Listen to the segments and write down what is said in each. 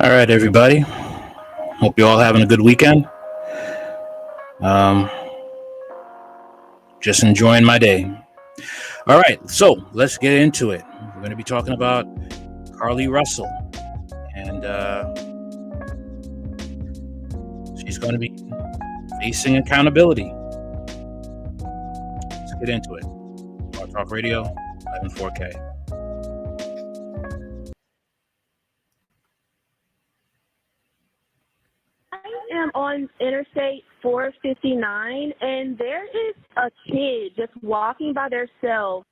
All right, everybody. Hope you all having a good weekend. Um, just enjoying my day. All right, so let's get into it. We're going to be talking about Carlee Russell, and she's going to be facing accountability. Let's get into it. Talk Radio, 11.4K. I am on Interstate 459, and there is a kid just walking by themselves.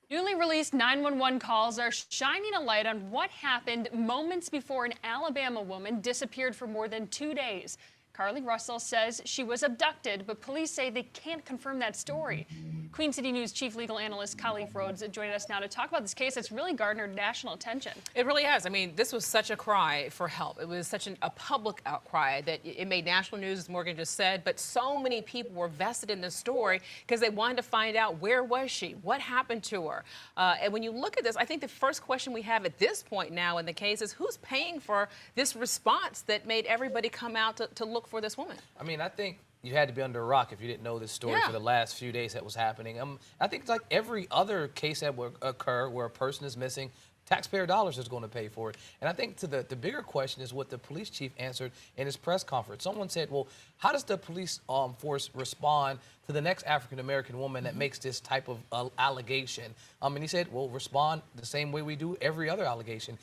Newly released 911 calls are shining a light on what happened moments before an Alabama woman disappeared for more than 2 days. Carlee Russell says she was abducted, but police say they can't confirm that story. Queen City News Chief Legal Analyst Carlee Russell joining us now to talk about this case that's really garnered national attention. It really has. I mean, this was such a cry for help. It was such a public outcry that it made national news, as Morgan just said, but so many people were vested in this story because they wanted to find out, where was she? What happened to her? And when you look at this, I think the first question we have at this point now in the case is, who's paying for this response that made everybody come out to look for this woman? I mean, I think you had to be under a rock if you didn't know this story for the last few days that was happening. I think it's like every other case that would occur where a person is missing, taxpayer dollars is going to pay for it. And I think the bigger question is what the police chief answered in his press conference. Someone said, well, how does the police force respond to the next African-American woman that makes this type of allegation? And he said, well, respond the same way we do every other allegation.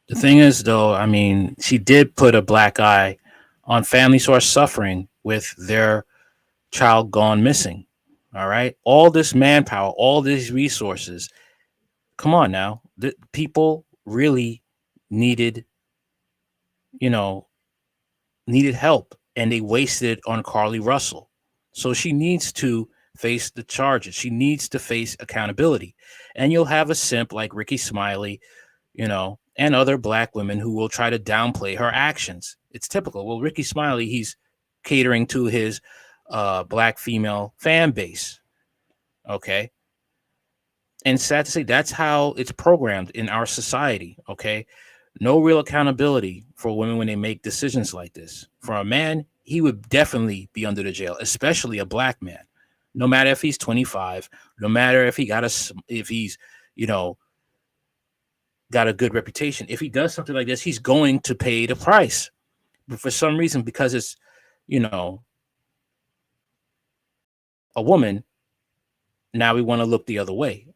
The thing is, though, I mean, she did put a black eye on families who are suffering with their child gone missing. All right. All this manpower, all these resources. Come on now. The people really needed, needed help, and they wasted it on Carlee Russell. So she needs to face the charges. She needs to face accountability. And you'll have a simp like Ricky Smiley, and other black women who will try to downplay her actions. It's typical. Well, Ricky Smiley, he's catering to his black female fan base. Okay. And sad to say, that's how it's programmed in our society. Okay. No real accountability for women when they make decisions like this. For a man, he would definitely be under the jail, especially a black man. No matter if he's 25, no matter if he's, got a good reputation. If he does something like this, he's going to pay the price. But for some reason, because it's, a woman, now we want to look the other way.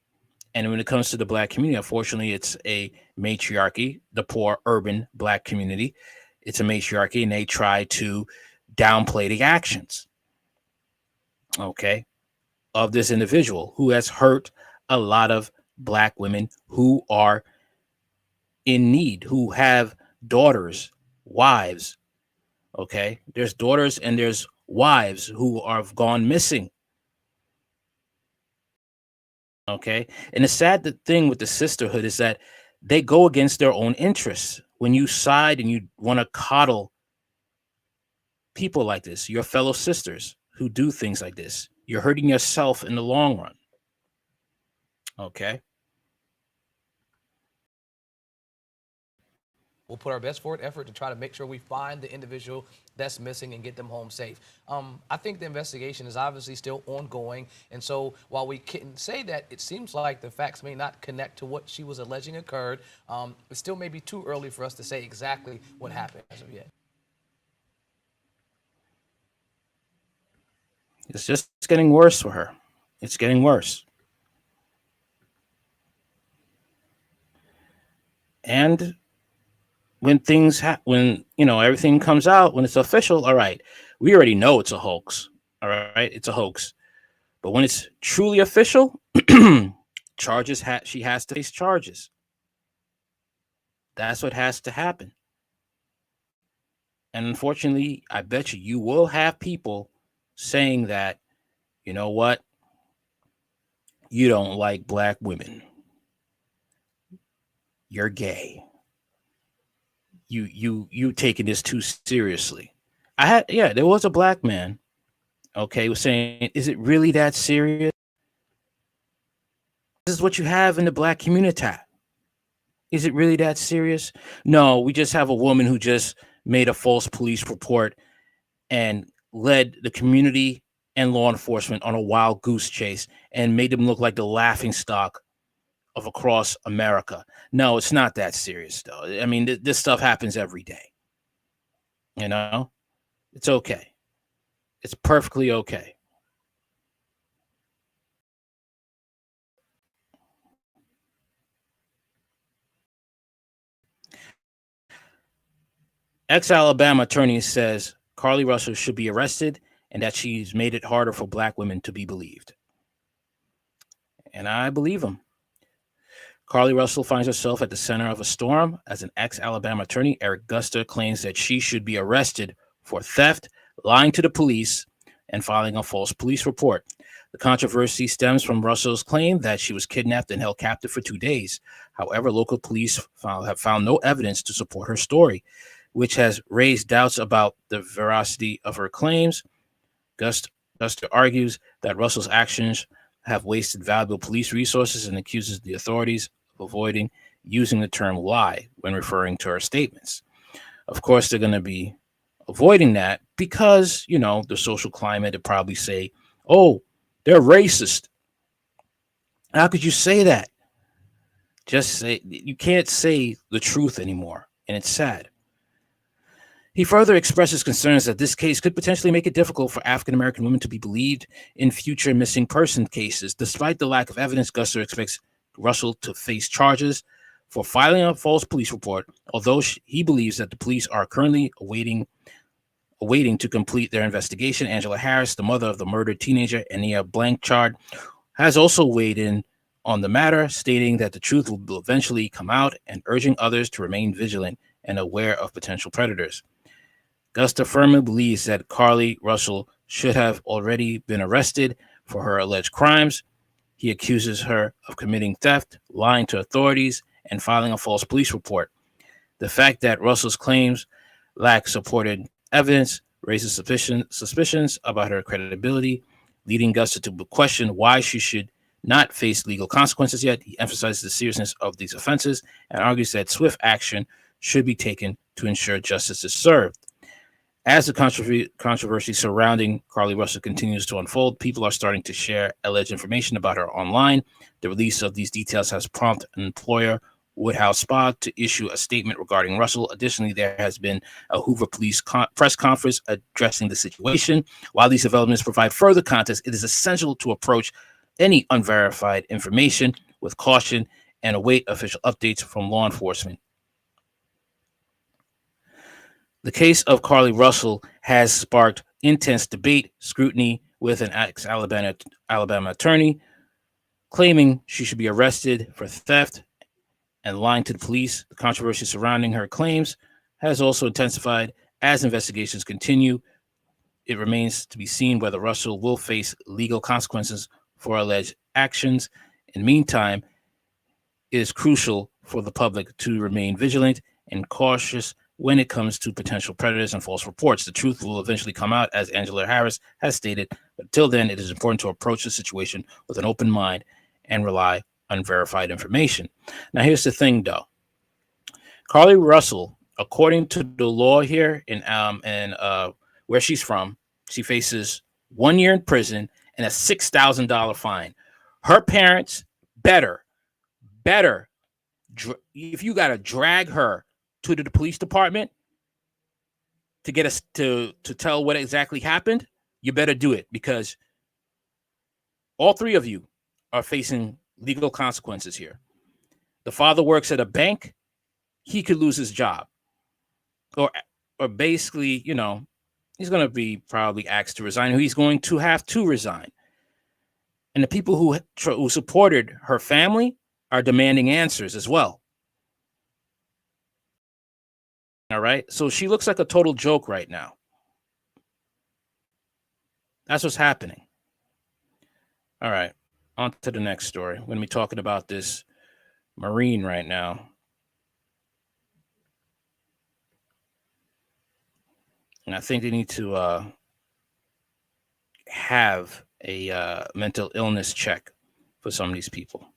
And when it comes to the black community, unfortunately, it's a matriarchy, the poor urban black community. It's a matriarchy, and they try to downplay the actions, of this individual who has hurt a lot of black women who are in need, who have daughters, wives. There's daughters and there's wives who have gone missing. And the sad thing with the sisterhood is that they go against their own interests. When you side and you want to coddle people like this, your fellow sisters who do things like this, you're hurting yourself in the long run. We'll put our best forward effort to try to make sure we find the individual that's missing and get them home safe. I think the investigation is obviously still ongoing. And so while we can say that it seems like the facts may not connect to what she was alleging occurred, it still may be too early for us to say exactly what happened as of yet. It's just getting worse for her. It's getting worse. And when things when everything comes out, when it's official, all right, we already know it's a hoax. All right, it's a hoax. But when it's truly official, charges she has to face charges. That's what has to happen. And unfortunately, I bet you will have people saying that, you know what, you don't like black women. You're gay. You taking this too seriously. There was a black man, was saying, is it really that serious? This is what you have in the black community. Is it really that serious? No, we just have a woman who just made a false police report and led the community and law enforcement on a wild goose chase and made them look like the laughing stock of across America. No, it's not that serious, though. I mean, this stuff happens every day. You know, it's okay. It's perfectly okay. Ex-Alabama attorney says Carlee Russell should be arrested and that she's made it harder for black women to be believed. And I believe him. Carlee Russell finds herself at the center of a storm as an ex-Alabama attorney, Eric Guster, claims that she should be arrested for theft, lying to the police, and filing a false police report. The controversy stems from Russell's claim that she was kidnapped and held captive for 2 days. However, local police have found no evidence to support her story, which has raised doubts about the veracity of her claims. Guster argues that Russell's actions have wasted valuable police resources and accuses the authorities of avoiding using the term lie when referring to her statements. Of course, they're going to be avoiding that because, the social climate would probably say, oh, they're racist. How could you say that? Just say, you can't say the truth anymore, and it's sad. He further expresses concerns that this case could potentially make it difficult for African-American women to be believed in future missing person cases. Despite the lack of evidence, Guster expects Russell to face charges for filing a false police report, although he believes that the police are currently awaiting to complete their investigation. Angela Harris, the mother of the murdered teenager Ania Blanchard, has also weighed in on the matter, stating that the truth will eventually come out and urging others to remain vigilant and aware of potential predators. Guster firmly believes that Carlee Russell should have already been arrested for her alleged crimes. He accuses her of committing theft, lying to authorities, and filing a false police report. The fact that Russell's claims lack supported evidence raises suspicions about her credibility, leading Guster to question why she should not face legal consequences yet. He emphasizes the seriousness of these offenses and argues that swift action should be taken to ensure justice is served. As the controversy surrounding Carlee Russell continues to unfold, people are starting to share alleged information about her online. The release of these details has prompted an employer, Woodhouse Spa, to issue a statement regarding Russell. Additionally, there has been a Hoover Police press conference addressing the situation. While these developments provide further context, it is essential to approach any unverified information with caution and await official updates from law enforcement. The case of Carlee Russell has sparked intense debate, scrutiny, with an ex-Alabama attorney claiming she should be arrested for theft and lying to the police. The controversy surrounding her claims has also intensified as investigations continue. It remains to be seen whether Russell will face legal consequences for alleged actions. In the meantime, it is crucial for the public to remain vigilant and cautious when it comes to potential predators and false reports. The truth will eventually come out, as Angela Harris has stated. But until then, it is important to approach the situation with an open mind and rely on verified information. Now, here's the thing, though. Carlee Russell, according to the law here in where she's from, she faces 1 year in prison and a $6,000 fine. Her parents better, if you got to drag her to the police department to get us to tell what exactly happened, you better do it, because all three of you are facing legal consequences here. The father works at a bank. He could lose his job. Or basically, he's going to be probably asked to resign. He's going to have to resign. And the people who supported her family are demanding answers as well. All right. So she looks like a total joke right now. That's what's happening. All right. On to the next story. We're going to be talking about this Marine right now. And I think they need to have a mental illness check for some of these people.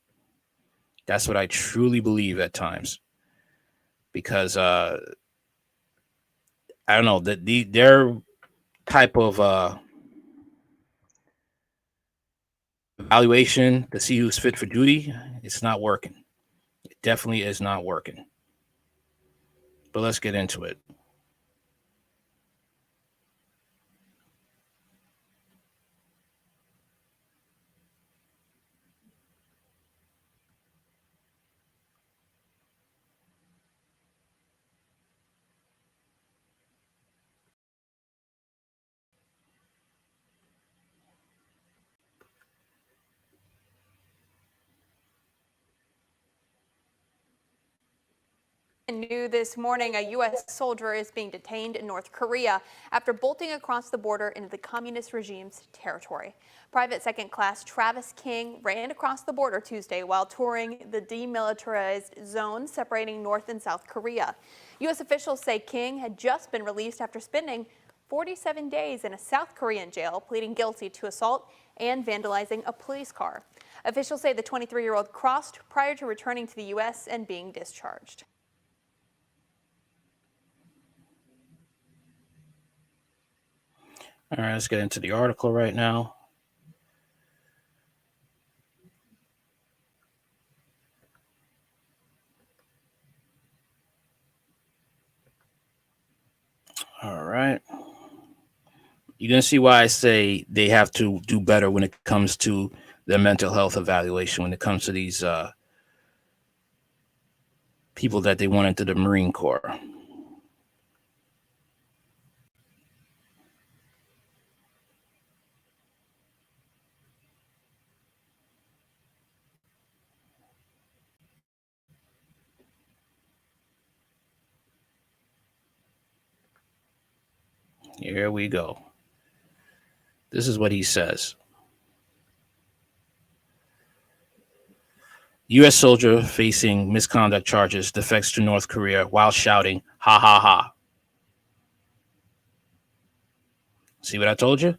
That's what I truly believe at times. because I don't know that their type of evaluation to see who's fit for duty, it's not working. It definitely is not working. But let's get into it. New this morning, a U.S. soldier is being detained in North Korea after bolting across the border into the communist regime's territory. Private second class Travis King ran across the border Tuesday while touring the demilitarized zone separating North and South Korea. U.S. officials say King had just been released after spending 47 days in a South Korean jail, pleading guilty to assault and vandalizing a police car. Officials say the 23-year-old crossed prior to returning to the U.S. and being discharged. All right, let's get into the article right now. All right. You're going to see why I say they have to do better when it comes to their mental health evaluation, when it comes to these people that they want into the Marine Corps. Here we go. This is what he says. U.S. soldier facing misconduct charges defects to North Korea while shouting, ha ha ha. See what I told you?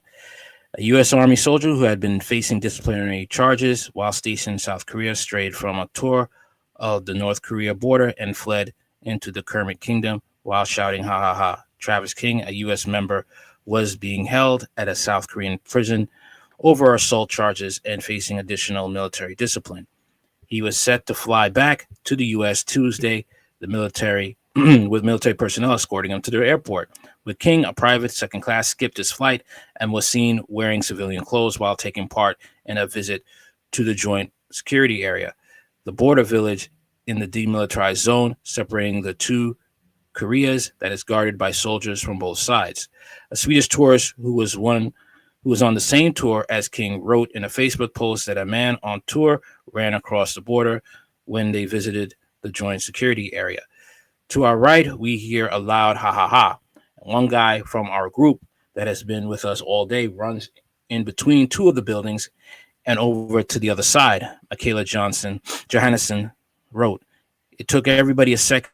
A U.S. Army soldier who had been facing disciplinary charges while stationed in South Korea strayed from a tour of the North Korea border and fled into the Kermit Kingdom while shouting, ha ha ha. Travis King, a U.S. member, was being held at a South Korean prison over assault charges and facing additional military discipline. He was set to fly back to the U.S. Tuesday, the military with military personnel escorting him to the airport. With King, a private second class skipped his flight and was seen wearing civilian clothes while taking part in a visit to the joint security area, the border village in the demilitarized zone separating the two Koreas that is guarded by soldiers from both sides. A Swedish tourist who was on the same tour as King wrote in a Facebook post that a man on tour ran across the border when they visited the joint security area. To our right, we hear a loud ha ha ha. One guy from our group that has been with us all day runs in between two of the buildings and over to the other side, Michaela Johannesson wrote. It took everybody a second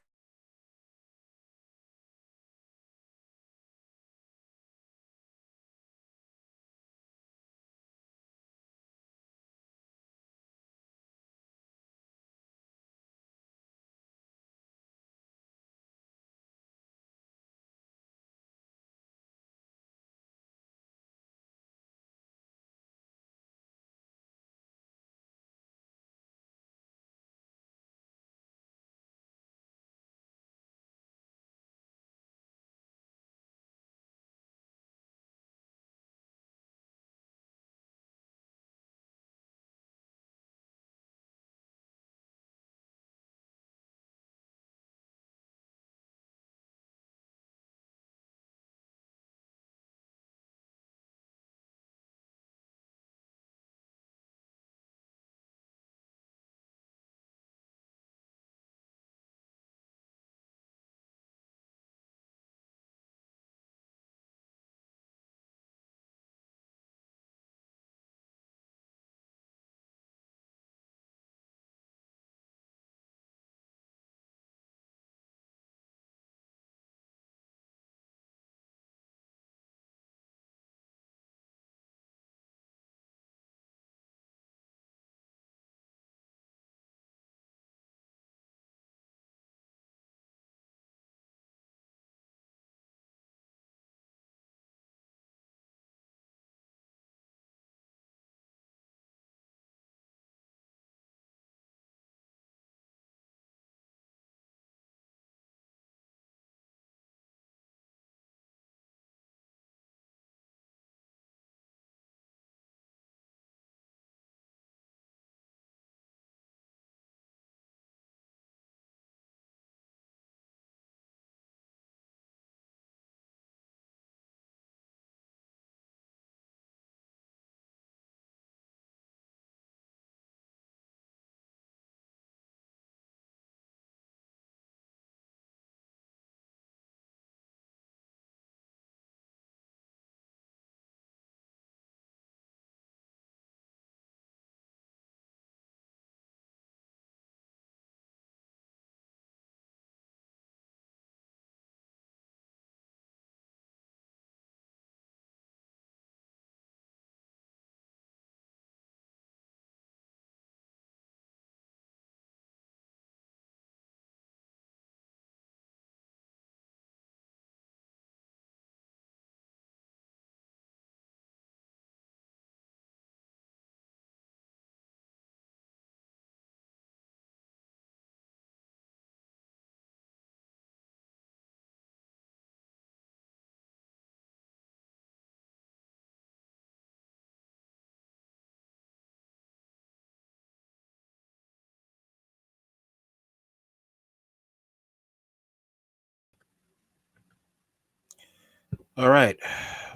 All right,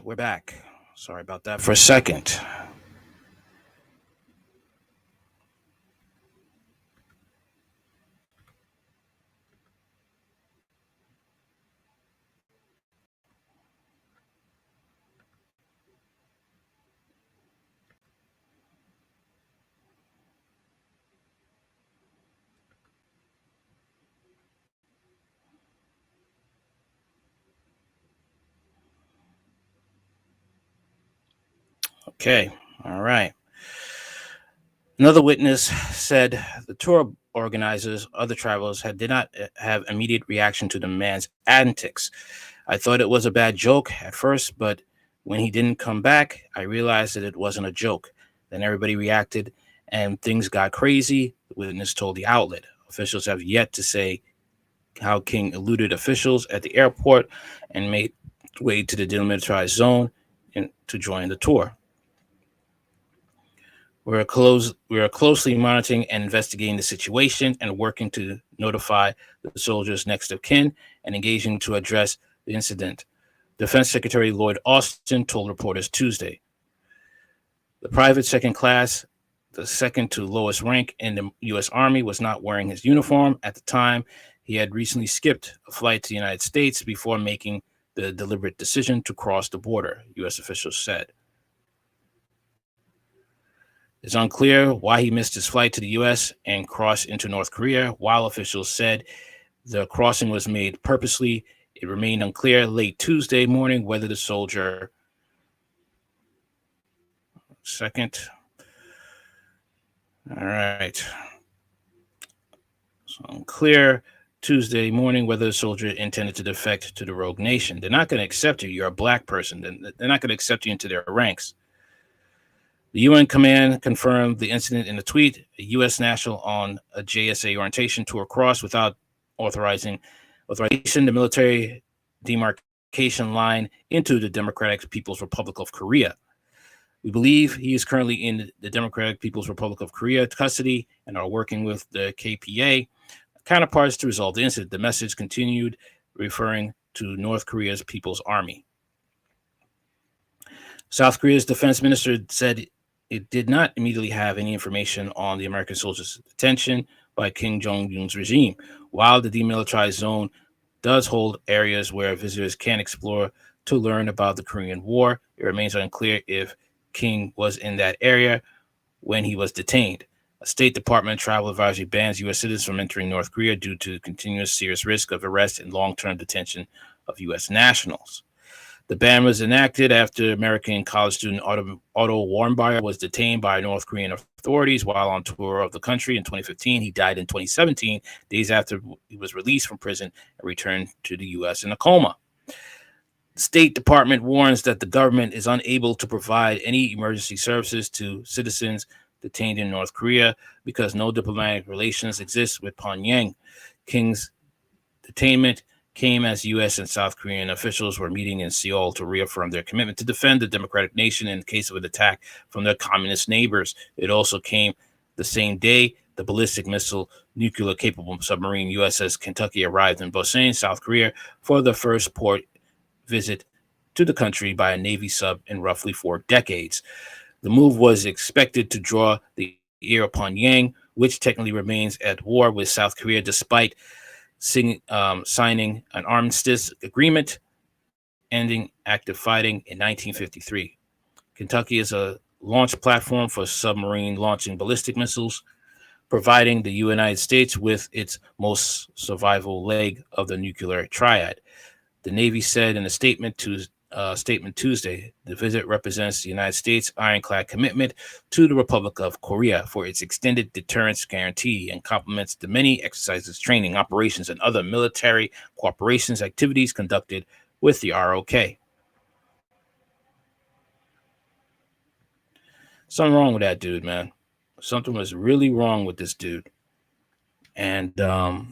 we're back. Sorry about that for a second. Okay, all right. Another witness said the tour organizers, other travelers, did not have immediate reaction to the man's antics. I thought it was a bad joke at first, but when he didn't come back, I realized that it wasn't a joke. Then everybody reacted and things got crazy, the witness told the outlet. Officials have yet to say how King eluded officials at the airport and made way to the demilitarized zone to join the tour. We are closely monitoring and investigating the situation and working to notify the soldiers' next of kin and engaging to address the incident. Defense Secretary Lloyd Austin told reporters Tuesday. The private second class, the second to lowest rank in the U.S. Army, was not wearing his uniform at the time. He had recently skipped a flight to the United States before making the deliberate decision to cross the border, U.S. officials said. It's unclear why he missed his flight to the U.S. and crossed into North Korea, while officials said the crossing was made purposely. It remained unclear late Tuesday morning whether the soldier. Second. All right. So unclear Tuesday morning whether the soldier intended to defect to the rogue nation. They're not going to accept you. You're a black person. They're not going to accept you into their ranks. The UN command confirmed the incident in a tweet. A U.S. national on a JSA orientation tour crossed without authorization. The military demarcation line into the Democratic People's Republic of Korea. We believe he is currently in the Democratic People's Republic of Korea custody and are working with the KPA counterparts to resolve the incident. The message continued, referring to North Korea's People's Army. South Korea's defense minister said it did not immediately have any information on the American soldiers' detention by Kim Jong-un's regime. While the demilitarized zone does hold areas where visitors can explore to learn about the Korean War, it remains unclear if King was in that area when he was detained. A State Department travel advisory bans U.S. citizens from entering North Korea due to continuous serious risk of arrest and long-term detention of U.S. nationals. The ban was enacted after American college student Otto Warmbier was detained by North Korean authorities while on tour of the country in 2015. He died in 2017, days after he was released from prison and returned to the U.S. in a coma. The State Department warns that the government is unable to provide any emergency services to citizens detained in North Korea because no diplomatic relations exist with Pyongyang. King's detainment came as U.S. and South Korean officials were meeting in Seoul to reaffirm their commitment to defend the democratic nation in case of an attack from their communist neighbors. It also came the same day the ballistic missile nuclear-capable submarine USS Kentucky arrived in Busan, South Korea, for the first port visit to the country by a Navy sub in roughly 4 decades. The move was expected to draw the ear of Pyongyang, which technically remains at war with South Korea despite signing an armistice agreement ending active fighting in 1953. Kentucky is a launch platform for submarine launching ballistic missiles, providing the United States with its most survival leg of the nuclear triad. The Navy said in a statement Tuesday, the visit represents the United States' ironclad commitment to the Republic of Korea for its extended deterrence guarantee and complements the many exercises, training, operations, and other military cooperations activities conducted with the ROK. Something wrong with that dude, man. Something was really wrong with this dude. And the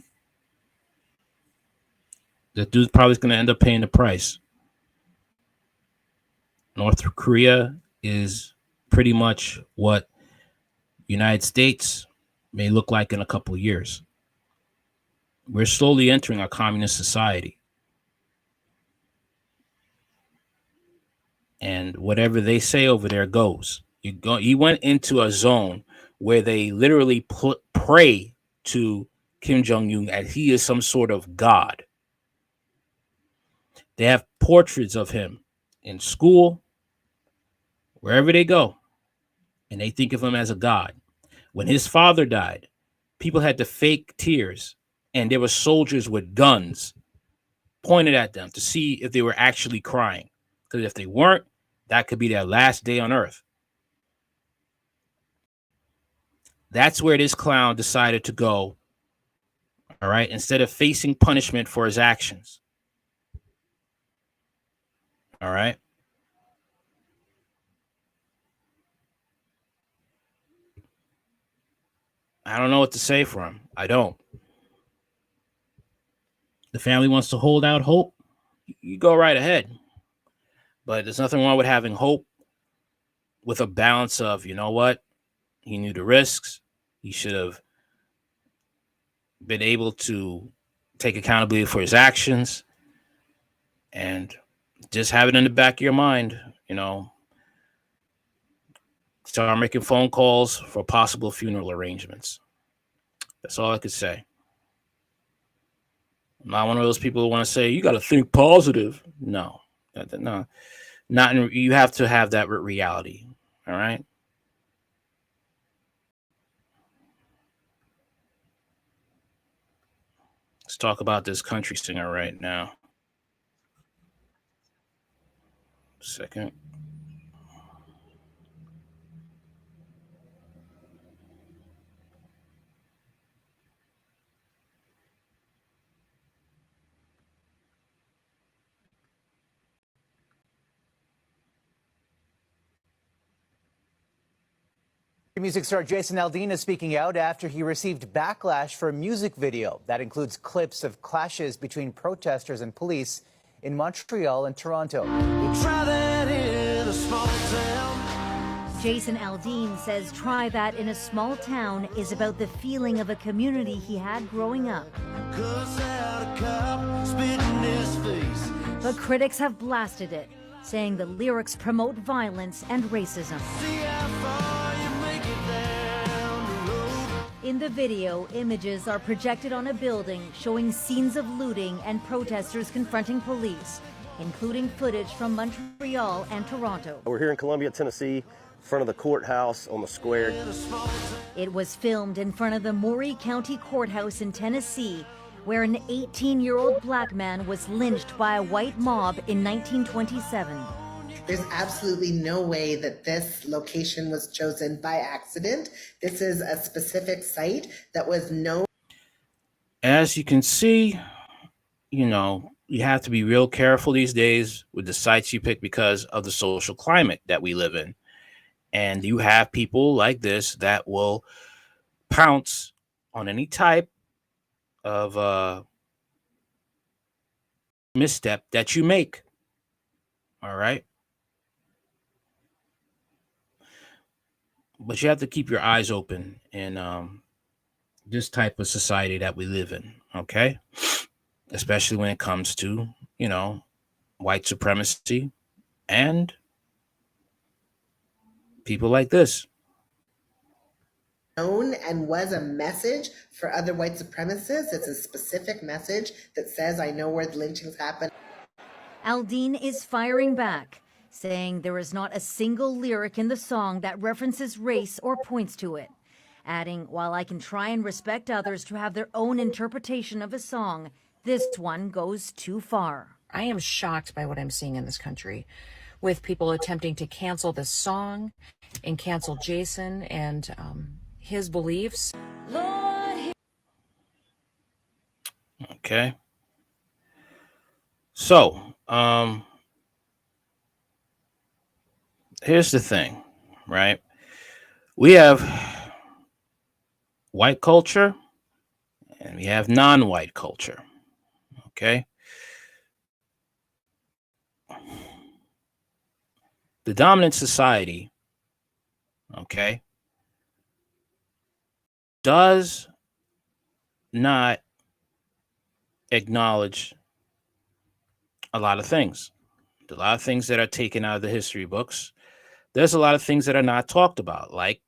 dude's probably going to end up paying the price. North Korea is pretty much what United States may look like in a couple of years. We're slowly entering a communist society. and whatever they say over there goes. You went into a zone where they literally pray to Kim Jong-un as he is some sort of god. They have portraits of him in school, wherever they go, and they think of him as a god. When his father died, people had to fake tears, and there were soldiers with guns pointed at them to see if they were actually crying. Because if they weren't, that could be their last day on earth. That's where this clown decided to go, all right, instead of facing punishment for his actions. All right. I don't know what to say for him. I don't. The family wants to hold out hope. You go right ahead. But there's nothing wrong with having hope with a balance of, you know what? He knew the risks. He should have been able to take accountability for his actions, and just have it in the back of your mind, start making phone calls for possible funeral arrangements. That's all I could say. I'm not one of those people who want to say, you got to think positive. No, you have to have that reality. All right. Let's talk about this country singer right now. Second. Music star Jason Aldean is speaking out after he received backlash for a music video that includes clips of clashes between protesters and police in Montreal and Toronto. Jason Aldean says Try That in a Small Town is about the feeling of a community he had growing up. But critics have blasted it, saying the lyrics promote violence and racism. In the video, images are projected on a building showing scenes of looting and protesters confronting police, including footage from Montreal and Toronto. We're here in Columbia, Tennessee, in front of the courthouse on the square. It was filmed in front of the Maury County Courthouse in Tennessee, where an 18-year-old black man was lynched by a white mob in 1927. There's absolutely no way that this location was chosen by accident. This is a specific site that was known. As you can see, you have to be real careful these days with the sites you pick because of the social climate that we live in. And you have people like this that will pounce on any type of misstep that you make. All right. But you have to keep your eyes open in this type of society that we live in, okay? Especially when it comes to, white supremacy and people like this. Known and was a message for other white supremacists. It's a specific message that says, I know where the lynchings happen. Aldean is firing back, saying there is not a single lyric in the song that references race or points to it. Adding, while I can try and respect others to have their own interpretation of a song, this one goes too far. I am shocked by what I'm seeing in this country, with people attempting to cancel this song and cancel Jason and his beliefs. Okay. So, here's the thing, right? We have white culture and we have non-white culture. Okay. The dominant society, okay, does not acknowledge a lot of things. A lot of things that are taken out of the history books. There's a lot of things that are not talked about, like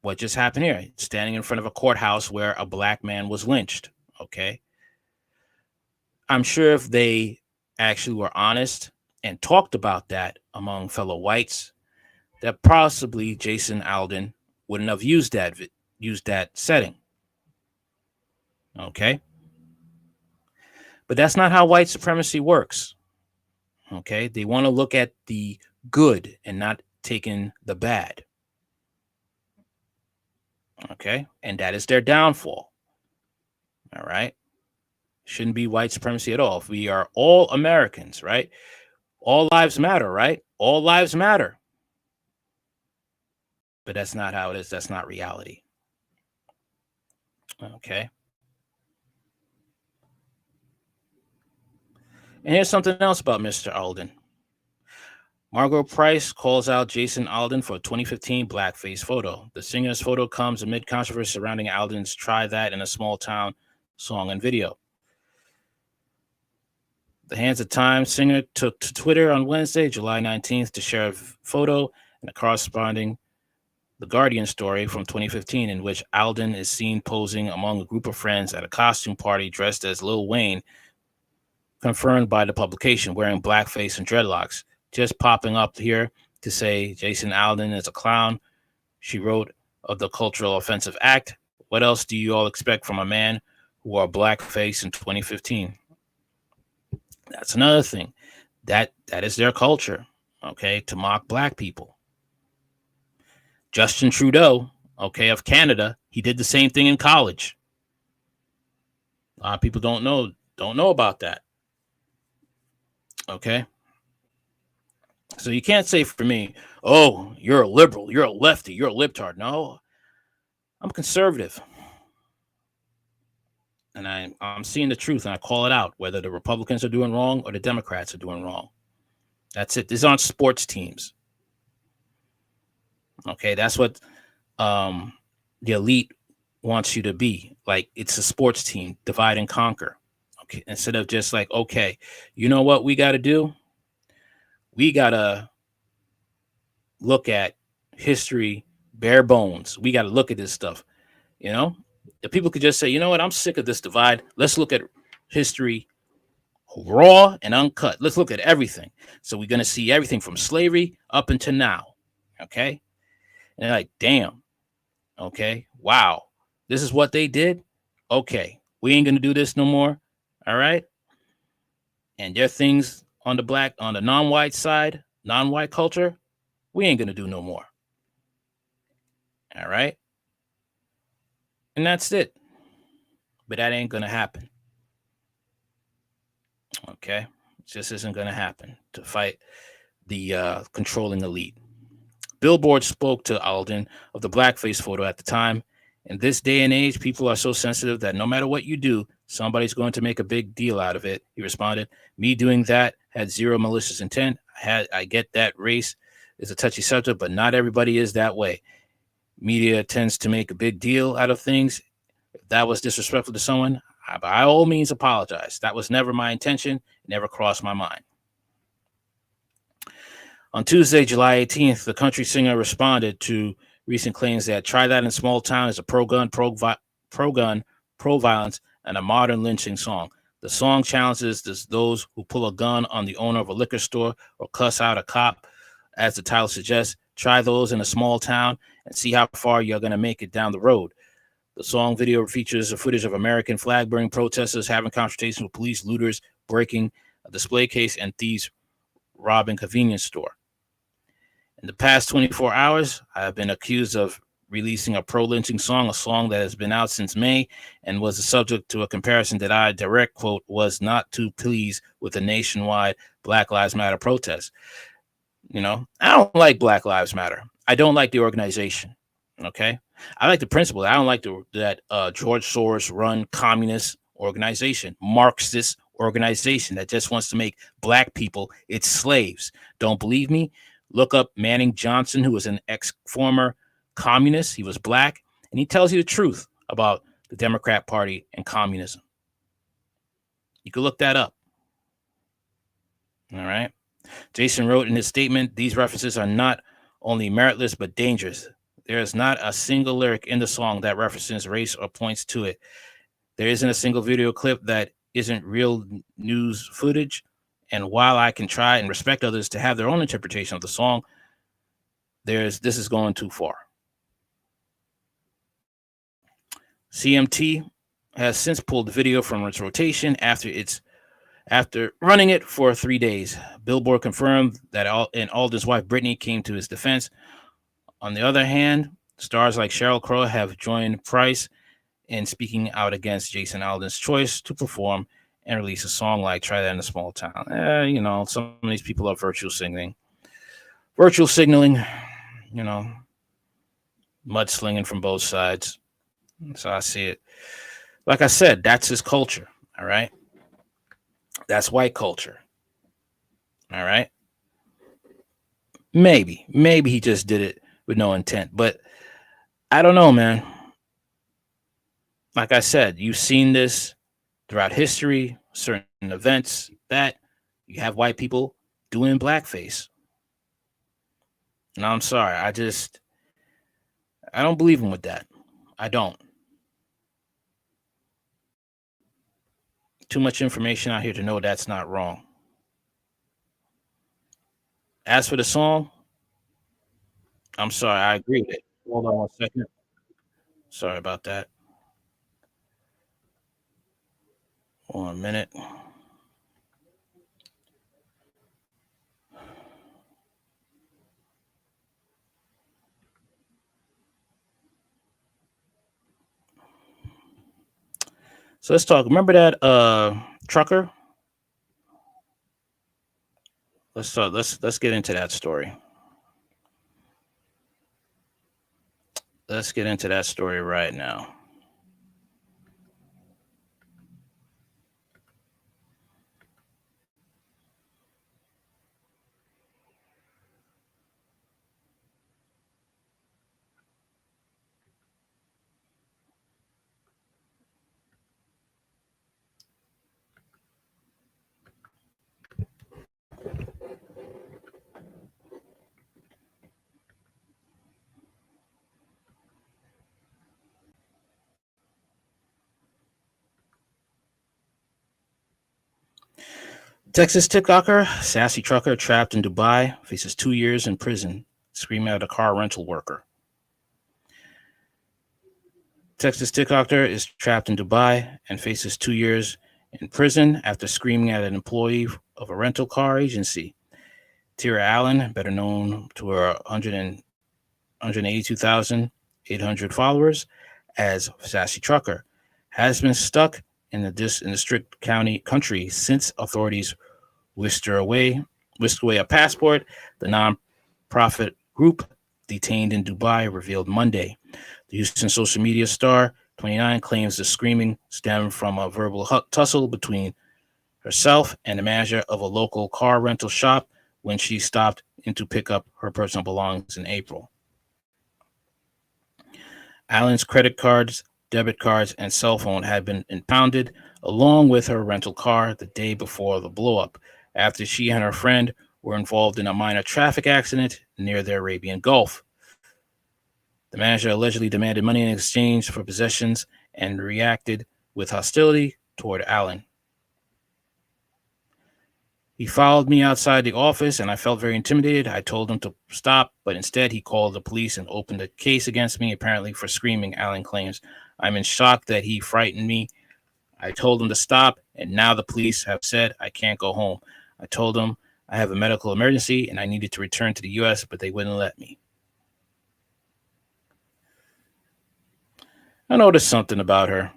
what just happened here, standing in front of a courthouse where a black man was lynched. Okay. I'm sure if they actually were honest and talked about that among fellow whites, that possibly Jason Alden wouldn't have used that setting. Okay. But that's not how white supremacy works. Okay. They want to look at the good and not taking the bad. Okay. And that is their downfall. All right. Shouldn't be white supremacy at all. If we are all Americans, right? All lives matter, right? All lives matter. But that's not how it is. That's not reality. Okay. And here's something else about Mr. Alden. Margot Price calls out Jason Alden for a 2015 blackface photo. The singer's photo comes amid controversy surrounding Alden's Try That in a Small Town song and video. The Hands of Time singer took to Twitter on Wednesday, July 19th, to share a photo and a corresponding The Guardian story from 2015 in which Alden is seen posing among a group of friends at a costume party dressed as Lil Wayne, confirmed by the publication, wearing blackface and dreadlocks. Just popping up here to say Jason Alden is a clown, she wrote of the Cultural Offensive Act. What else do you all expect from a man who wore blackface in 2015? That's another thing. That is their culture, okay, to mock black people. Justin Trudeau, okay, of Canada, he did the same thing in college. A lot of people don't know about that. Okay. So you can't say for me, oh, you're a liberal, you're a lefty, you're a libtard. No, I'm conservative. And I'm seeing the truth and I call it out, whether the Republicans are doing wrong or the Democrats are doing wrong. That's it. These aren't sports teams. Okay, that's what the elite wants you to be. Like, it's a sports team, divide and conquer. Okay, instead of just like, okay, you know what we got to do? We got to look at history bare bones. We got to look at this stuff. You know, if people could just say, you know what, I'm sick of this divide. Let's look at history raw and uncut. Let's look at everything. So we're going to see everything from slavery up until now. Okay. And they're like, damn. Okay. Wow. This is what they did. Okay. We ain't going to do this no more. All right. And there are things on the non-white side, non-white culture, we ain't going to do no more. All right. And that's it. But that ain't going to happen. Okay. It just isn't going to happen to fight the controlling elite. Billboard spoke to Alden of the blackface photo at the time. In this day and age, people are so sensitive that no matter what you do, somebody's going to make a big deal out of it. He responded, me doing that had zero malicious intent. I get that race is a touchy subject, but not everybody is that way. Media tends to make a big deal out of things. If that was disrespectful to someone, I by all means apologize. That was never my intention. It never crossed my mind. On Tuesday, July 18th, the country singer responded to recent claims that Try That in Small Town is a pro-gun, pro-violence, and a modern lynching song. The song challenges those who pull a gun on the owner of a liquor store or cuss out a cop. As the title suggests, try those in a small town and see how far you're going to make it down the road. The song video features a footage of American flag-burning protesters having confrontations with police, looters breaking a display case, and thieves robbing a convenience store. In the past 24 hours, I have been accused of releasing a pro-lynching song, a song that has been out since May and was the subject to a comparison that I, direct quote, was not too pleased with the nationwide Black Lives Matter protest. You know, I don't like Black Lives Matter. I don't like the organization. Okay. I like the principle. I don't like that George Soros run communist organization, Marxist organization that just wants to make black people its slaves. Don't believe me? Look up Manning Johnson, who was an former communist. He was black, and he tells you the truth about the Democrat Party and communism. You can look that up. All right. Jason wrote in his statement, these references are not only meritless but dangerous. There is not a single lyric in the song that references race or points to it. There isn't a single video clip that isn't real news footage. And while I can try and respect others to have their own interpretation of the song, this is going too far. CMT has since pulled the video from its rotation after running it for 3 days. Billboard confirmed that Alden's wife Brittany came to his defense. On the other hand, stars like Sheryl Crow have joined Price in speaking out against Jason Alden's choice to perform and release a song like Try That in a Small Town. Some of these people are virtual signaling, mudslinging from both sides. So I see it. Like I said, that's his culture. All right. That's white culture. All right. Maybe he just did it with no intent, but I don't know, man. Like I said, you've seen this throughout history, certain events that you have white people doing blackface. And I'm sorry. I don't believe him with that. I don't. Too much information out here to know that's not wrong. As for the song, I'm sorry, I agree with it. Hold on 1 second. Sorry about that. 1 minute. So let's talk. Remember that trucker? Let's get into that story. Let's get into that story right now. Texas TikToker, sassy trucker trapped in Dubai, faces 2 years in prison, screaming at a car rental worker. Texas TikToker is trapped in Dubai and faces 2 years in prison after screaming at an employee of a rental car agency. Tira Allen, better known to her 182,800 followers as Sassy Trucker, has been stuck in the strict country since authorities whisked away a passport. The non-profit group detained in Dubai revealed Monday. The Houston social media star, 29, claims the screaming stemmed from a verbal tussle between herself and the manager of a local car rental shop when she stopped in to pick up her personal belongings in April. Allen's credit cards, debit cards, and cell phone had been impounded, along with her rental car, the day before the blowup, after she and her friend were involved in a minor traffic accident near the Arabian Gulf. The manager allegedly demanded money in exchange for possessions and reacted with hostility toward Allen. He followed me outside the office and I felt very intimidated. I told him to stop, but instead he called the police and opened a case against me, apparently for screaming, Allen claims. I'm in shock that he frightened me. I told him to stop, and now the police have said I can't go home. I told them I have a medical emergency and I needed to return to the U.S., but they wouldn't let me. I noticed something about her.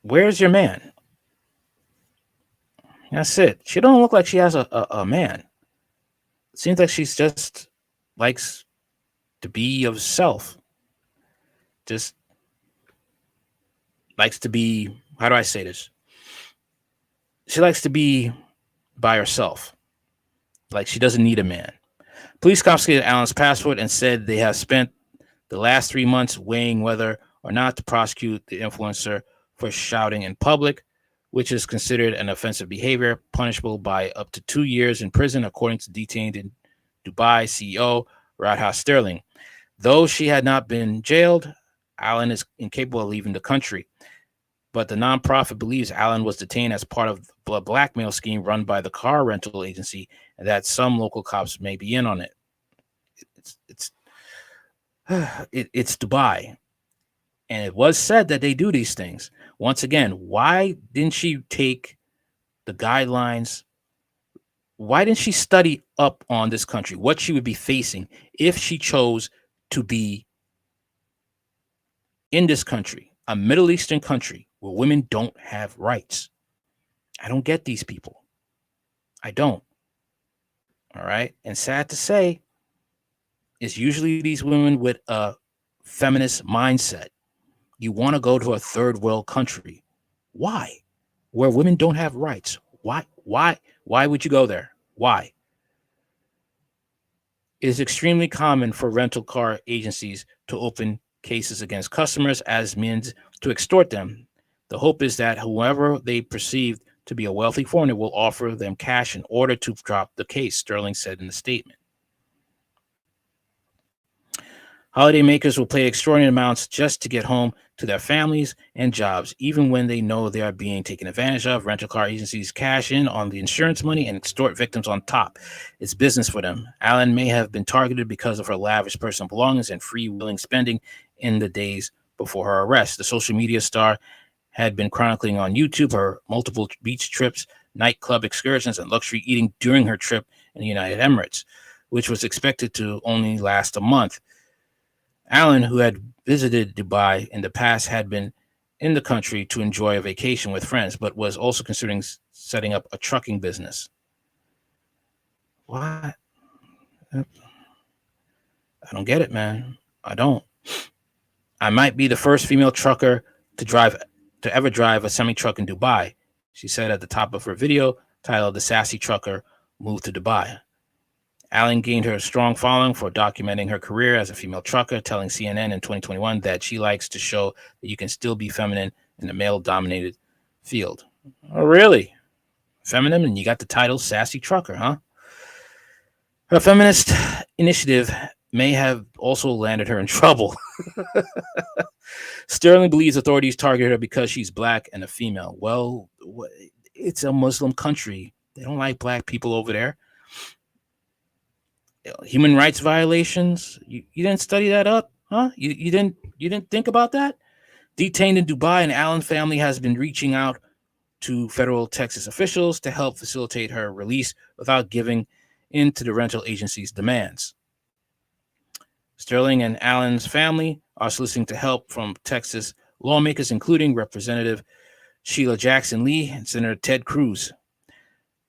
Where's your man? That's it. She don't look like she has a man. It seems like she's just likes to be of self. Just likes to be, how do I say this? She likes to be by herself. Like she doesn't need a man. Police confiscated Allen's passport and said they have spent the last 3 months weighing whether or not to prosecute the influencer for shouting in public, which is considered an offensive behavior punishable by up to 2 years in prison, according to detained in Dubai CEO Radha Sterling. Though she had not been jailed, Allen is incapable of leaving the country. But the nonprofit believes Allen was detained as part of the blackmail scheme run by the car rental agency, and that some local cops may be in on it. It's Dubai, and it was said that they do these things. Once again, why didn't she take the guidelines? Why didn't she study up on this country, what she would be facing if she chose to be in this country, a Middle Eastern country where women don't have rights? I don't get these people. I don't. All right. And sad to say, it's usually these women with a feminist mindset. You want to go to a third world country. Why? Where women don't have rights. Why would you go there? Why? It is extremely common for rental car agencies to open cases against customers as means to extort them. The hope is that whoever they perceive to be a wealthy foreigner will offer them cash in order to drop the case, Sterling said in the statement. Holidaymakers will pay extraordinary amounts just to get home to their families and jobs, even when they know they are being taken advantage of. Rental car agencies cash in on the insurance money and extort victims on top. It's business for them. Allen may have been targeted because of her lavish personal belongings and freewheeling spending in the days before her arrest. The social media star had been chronicling on YouTube her multiple beach trips, nightclub excursions, and luxury eating during her trip in the United Emirates, which was expected to only last a month. Allen, who had visited Dubai in the past, had been in the country to enjoy a vacation with friends, but was also considering setting up a trucking business. What? I don't get it, man. I don't. I might be the first female trucker to ever drive a semi-truck in Dubai, she said at the top of her video titled "The Sassy Trucker Moved to Dubai." Allen gained her a strong following for documenting her career as a female trucker, telling CNN in 2021 that she likes to show that you can still be feminine in a male-dominated field. Oh, really? Feminine, and you got the title Sassy Trucker, huh? Her feminist initiative may have also landed her in trouble. Sterling believes authorities targeted her because she's black and a female. Well, it's a Muslim country. They don't like black people over there. Human rights violations. You didn't study that up, huh? You didn't think about that? Detained in Dubai, and Allen family has been reaching out to federal Texas officials to help facilitate her release without giving in to the rental agency's demands. Sterling and Allen's family are soliciting to help from Texas lawmakers, including Representative Sheila Jackson Lee and Senator Ted Cruz.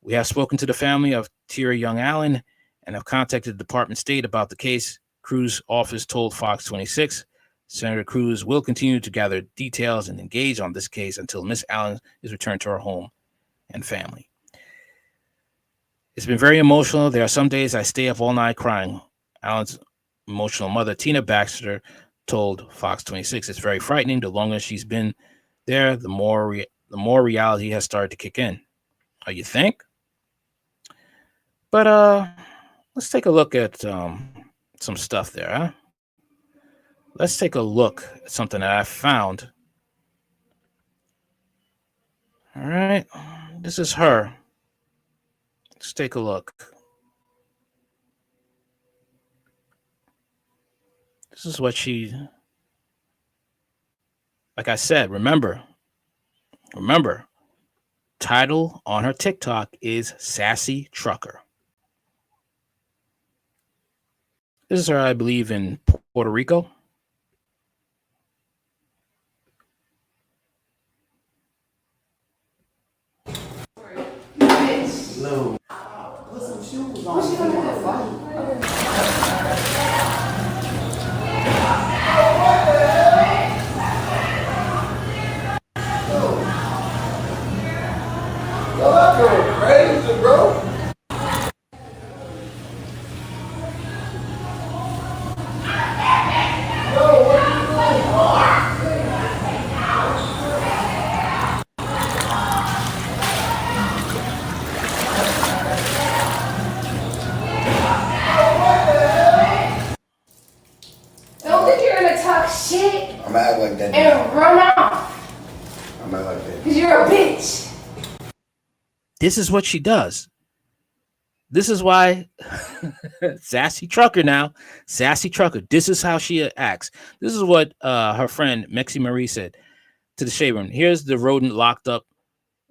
We have spoken to the family of Tierra Young Allen and have contacted the Department of State about the case, Cruz' office told Fox 26. Senator Cruz will continue to gather details and engage on this case until Miss Allen is returned to her home and family. It's been very emotional. There are some days I stay up all night crying. Allen's emotional mother, Tina Baxter, told Fox 26. It's very frightening. The longer she's been there, the more reality has started to kick in. Oh, you think? But let's take a look at some stuff there, huh? Let's take a look at something that I found. All right, this is her. Let's take a look. This is what she, like I said, remember, title on her TikTok is Sassy Trucker. This is her, I believe, in Puerto Rico. No. Put some shoes on. She gonna have a fight. Yo, that girl crazy, bro. bitch. This is what she does. This is why sassy trucker now, sassy trucker. This is how she acts. This is what her friend Mexi Marie said to the Shade Room. Here's the rodent locked up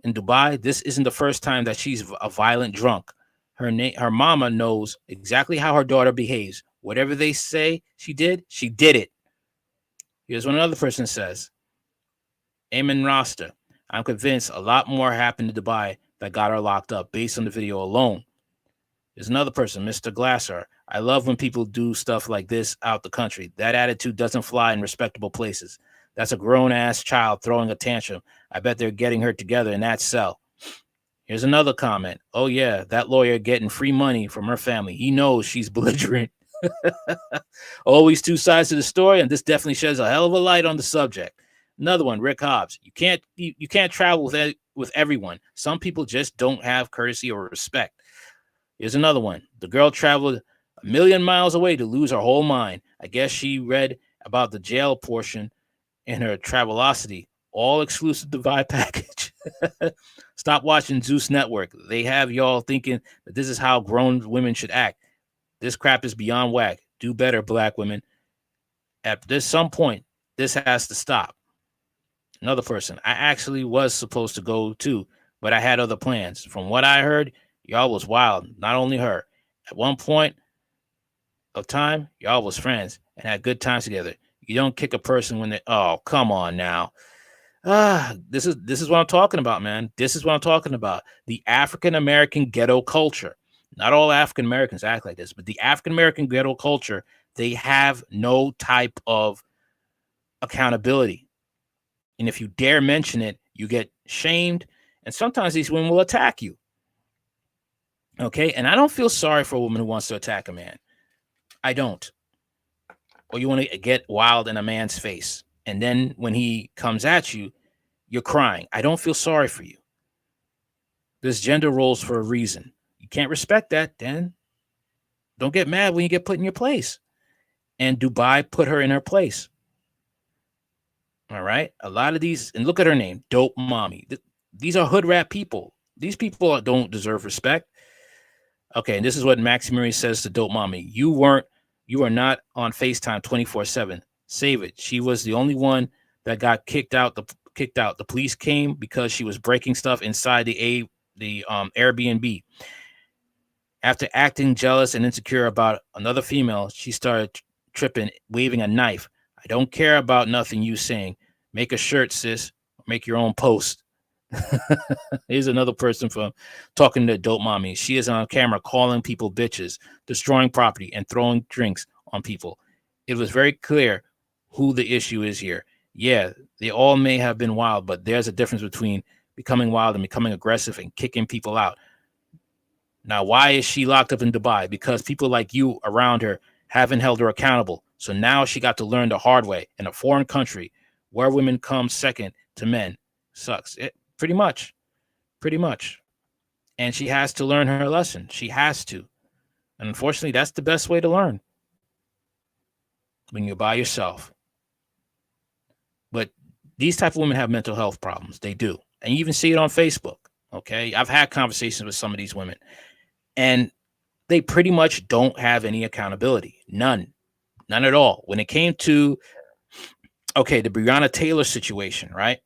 in Dubai. This isn't the first time that she's a violent drunk. Her mama knows exactly how her daughter behaves. Whatever they say she did it. Here's what another person says. Ayman Rasta. I'm convinced a lot more happened in Dubai that got her locked up based on the video alone. There's another person, Mr. Glasser. I love when people do stuff like this out the country. That attitude doesn't fly in respectable places. That's a grown-ass child throwing a tantrum. I bet they're getting her together in that cell. Here's another comment. Oh, yeah, that lawyer getting free money from her family. He knows she's belligerent. Always two sides to the story, and this definitely sheds a hell of a light on the subject. Another one, Rick Hobbs. You can't travel with everyone. Some people just don't have courtesy or respect. Here's another one. The girl traveled 1,000,000 miles away to lose her whole mind. I guess she read about the jail portion in her Travelocity, all exclusive Dubai package. Stop watching Zeus Network. They have y'all thinking that this is how grown women should act. This crap is beyond whack. Do better, black women. At this some point, this has to stop. Another person. I actually was supposed to go too, but I had other plans. From what I heard, y'all was wild. Not only her. At one point of time, y'all was friends and had good times together. You don't kick a person when they. Oh, come on now. This is what I'm talking about, man. This is what I'm talking about. The African American ghetto culture. Not all African Americans act like this, but the African American ghetto culture, they have no type of accountability. And if you dare mention it, you get shamed. And sometimes these women will attack you. Okay. And I don't feel sorry for a woman who wants to attack a man. I don't. Or you want to get wild in a man's face. And then when he comes at you, you're crying. I don't feel sorry for you. There's gender roles for a reason. You can't respect that, then don't get mad when you get put in your place. And Dubai put her in her place. All right. A lot of these, and look at her name, Dope Mommy. These are hood rat people. These people don't deserve respect. Okay. And this is what Maxi Marie says to Dope Mommy. You are not on FaceTime 24/7. Save it. She was the only one that got kicked out. The police came because she was breaking stuff inside the Airbnb. After acting jealous and insecure about another female, she started tripping, waving a knife. I don't care about nothing you saying. Make a shirt, sis. Make your own post. Here's another person from talking to Dope Mommy. She is on camera calling people bitches, destroying property, and throwing drinks on people. It was very clear who the issue is here. Yeah, they all may have been wild, but there's a difference between becoming wild and becoming aggressive and kicking people out. Now, why is she locked up in Dubai? Because people like you around her haven't held her accountable. So now she got to learn the hard way in a foreign country where women come second to men. Sucks. Pretty much. And she has to learn her lesson. She has to. And unfortunately, that's the best way to learn. When you're by yourself. But these type of women have mental health problems. They do. And you even see it on Facebook. Okay. I've had conversations with some of these women. And they pretty much don't have any accountability. None at all. When it came to, the Breonna Taylor situation, right?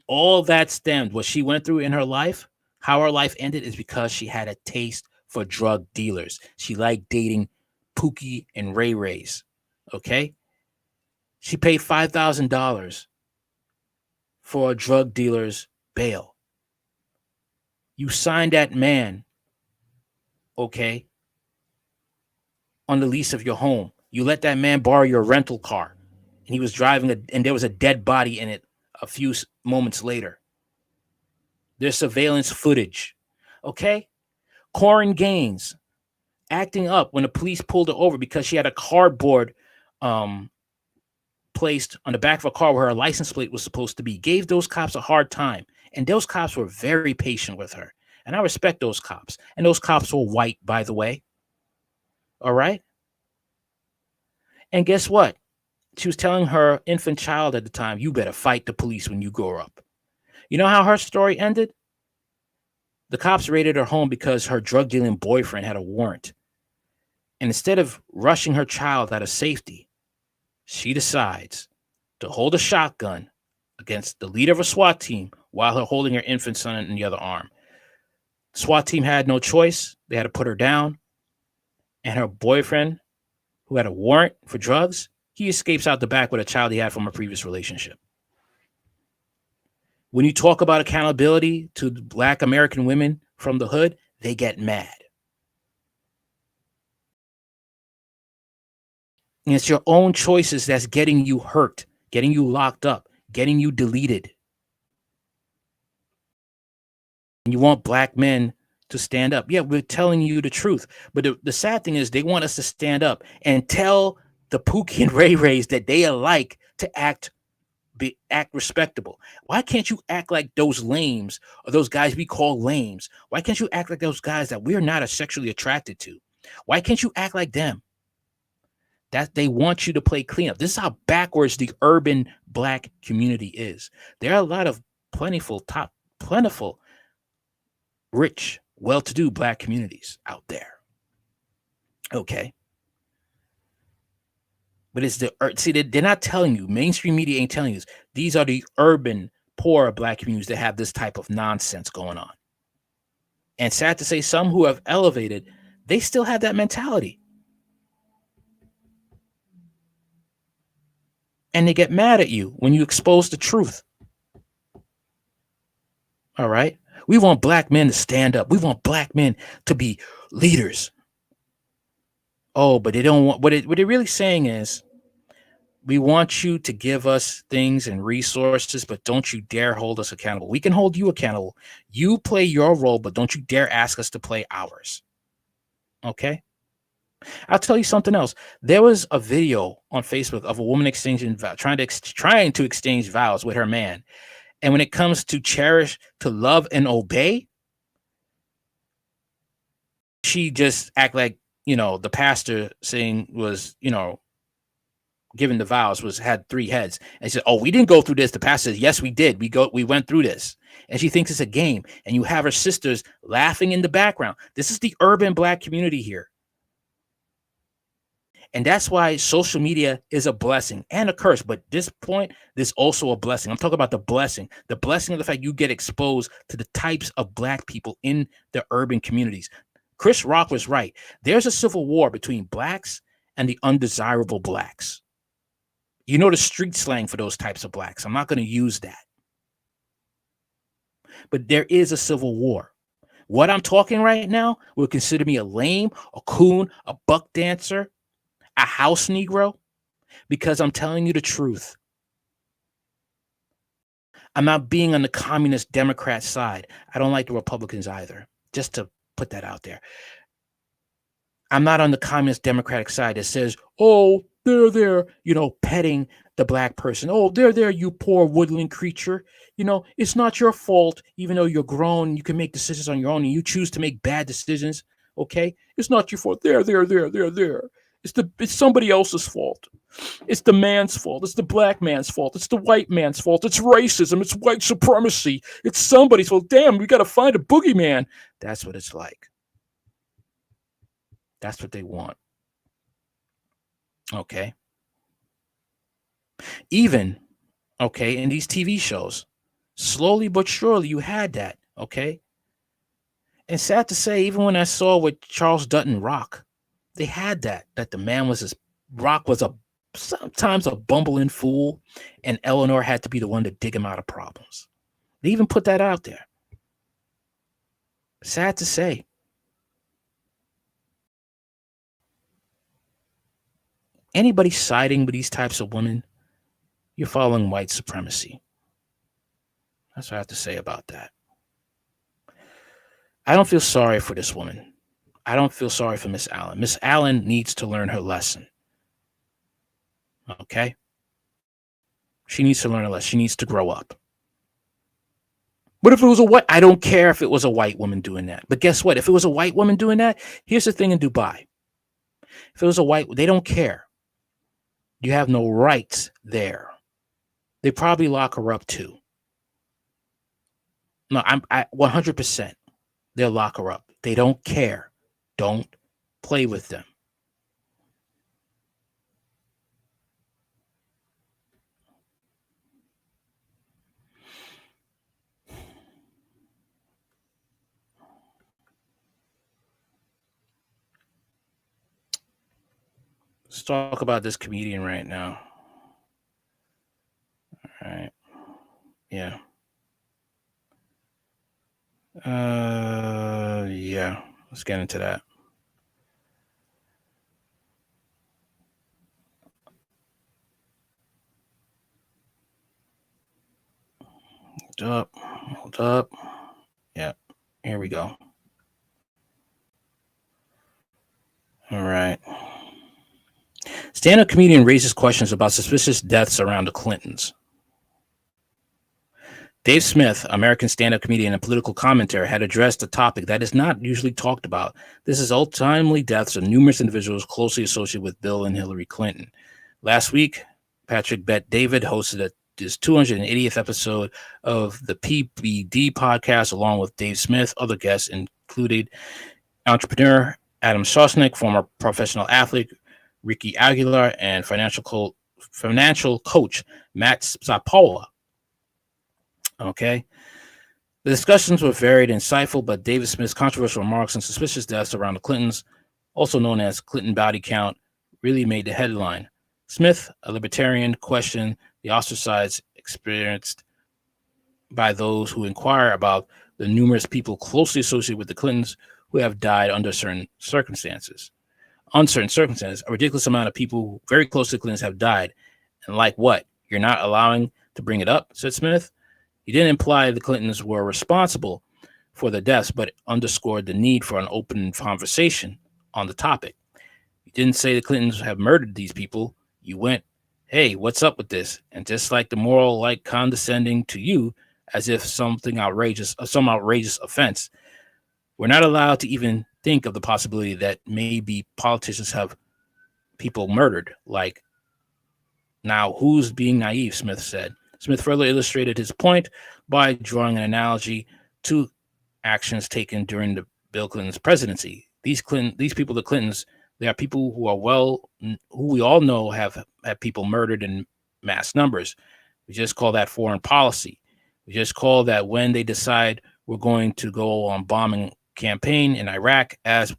All that stemmed, what she went through in her life, how her life ended is because she had a taste for drug dealers. She liked dating Pookie and Ray Rays. Okay? She paid $5,000 for a drug dealer's bail. You signed that man, okay, on the lease of your home. You let that man borrow your rental car, and he was driving and there was a dead body in it a few moments later. There's surveillance footage, okay? Corin Gaines acting up when the police pulled her over because she had a cardboard placed on the back of a car where her license plate was supposed to be. Gave those cops a hard time, and those cops were very patient with her. And I respect those cops. And those cops were white, by the way. All right? And guess what? She was telling her infant child at the time, you better fight the police when you grow up. You know how her story ended? The cops raided her home because her drug dealing boyfriend had a warrant. And instead of rushing her child out of safety, she decides to hold a shotgun against the leader of a SWAT team while her holding her infant son in the other arm. The SWAT team had no choice. They had to put her down. And her boyfriend, who had a warrant for drugs, he escapes out the back with a child he had from a previous relationship. When you talk about accountability to Black American women from the hood, they get mad. And it's your own choices that's getting you hurt, getting you locked up, getting you deleted. And you want Black men to stand up. Yeah, we're telling you the truth. But the sad thing is they want us to stand up and tell the Pookie and Ray Rays that they are like to act respectable. Why can't you act like those lames or those guys we call lames? Why can't you act like those guys that we're not sexually attracted to? Why can't you act like them? That they want you to play cleanup. This is how backwards the urban Black community is. There are a lot of plentiful, rich, well-to-do Black communities out there. Okay. But it's they're not telling you, mainstream media ain't telling you this. These are the urban, poor Black communities that have this type of nonsense going on. And sad to say, some who have elevated, they still have that mentality. And they get mad at you when you expose the truth. All right? We want Black men to stand up. We want Black men to be leaders. Oh, but they don't want, what they're really saying is, we want you to give us things and resources, but don't you dare hold us accountable. We can hold you accountable. You play your role, but don't you dare ask us to play ours. Okay? I'll tell you something else. There was a video on Facebook of a woman exchanging trying to exchange vows with her man. And when it comes to cherish, to love and obey, she just act like, the pastor saying was, giving the vows had 3 heads. And she said, oh, we didn't go through this. The pastor says, yes, we did. We went through this. And she thinks it's a game. And you have her sisters laughing in the background. This is the urban Black community here. And that's why social media is a blessing and a curse. But at this point, there's also a blessing. I'm talking about the blessing of the fact you get exposed to the types of Black people in the urban communities. Chris Rock was right. There's a civil war between Blacks and the undesirable Blacks. You know the street slang for those types of Blacks. I'm not going to use that. But there is a civil war. What I'm talking right now will consider me a lame, a coon, a buck dancer, a house Negro, because I'm telling you the truth. I'm not being on the communist Democrat side. I don't like the Republicans either, just to put that out there. I'm not on the communist Democratic side that says, oh, they're there, petting the Black person. Oh, they're there, you poor woodland creature. It's not your fault, even though you're grown, you can make decisions on your own and you choose to make bad decisions. Okay? It's not your fault. There. It's somebody else's fault. It's the man's fault. It's the Black man's fault. It's the white man's fault. It's racism. It's white supremacy. It's somebody's fault. Damn, we got to find a boogeyman. That's what it's like. That's what they want. Okay. Even, in these TV shows, slowly but surely you had that. Okay. And sad to say, even when I saw with Charles Dutton Rock, they had that the man was Rock was sometimes a bumbling fool, and Eleanor had to be the one to dig him out of problems. They even put that out there. Sad to say. Anybody siding with these types of women, you're following white supremacy. That's what I have to say about that. I don't feel sorry for this woman. I don't feel sorry for Miss Allen. Miss Allen needs to learn her lesson. Okay? She needs to learn her lesson. She needs to grow up. But if it was I don't care if it was a white woman doing that. But guess what? If it was a white woman doing that, here's the thing in Dubai. If it was they don't care. You have no rights there. They probably lock her up too. No, I 100%. They'll lock her up. They don't care. Don't play with them. Let's talk about this comedian right now. All right. Yeah. Yeah. Let's get into that. Hold up. Yeah. Here we go. All right. Stand-up comedian raises questions about suspicious deaths around the Clintons. Dave Smith, American stand-up comedian and political commentator, had addressed a topic that is not usually talked about. This is untimely deaths of numerous individuals closely associated with Bill and Hillary Clinton. Last week, Patrick Bet-David hosted his 280th episode of the PBD podcast, along with Dave Smith. Other guests included entrepreneur Adam Sosnick, former professional athlete Ricky Aguilar, and financial coach Matt Zapola. Okay. The discussions were varied and insightful, but David Smith's controversial remarks on suspicious deaths around the Clintons, also known as Clinton body count, really made the headline. Smith, a libertarian, questioned the ostracized experienced by those who inquire about the numerous people closely associated with the Clintons who have died under certain circumstances. Uncertain circumstances, a ridiculous amount of people very close to the Clintons have died. And like what? You're not allowing to bring it up, said Smith. He didn't imply the Clintons were responsible for the deaths, but underscored the need for an open conversation on the topic. You didn't say the Clintons have murdered these people. You went, hey, what's up with this? And just like the moral, like condescending to you as if some outrageous offense. We're not allowed to even think of the possibility that maybe politicians have people murdered. Like, now who's being naive, Smith said. Smith further illustrated his point by drawing an analogy to actions taken during the Bill Clinton's presidency. These people, the Clintons, they are people who we all know have people murdered in mass numbers. We just call that foreign policy. We just call that when they decide we're going to go on bombing campaign in Iraq, as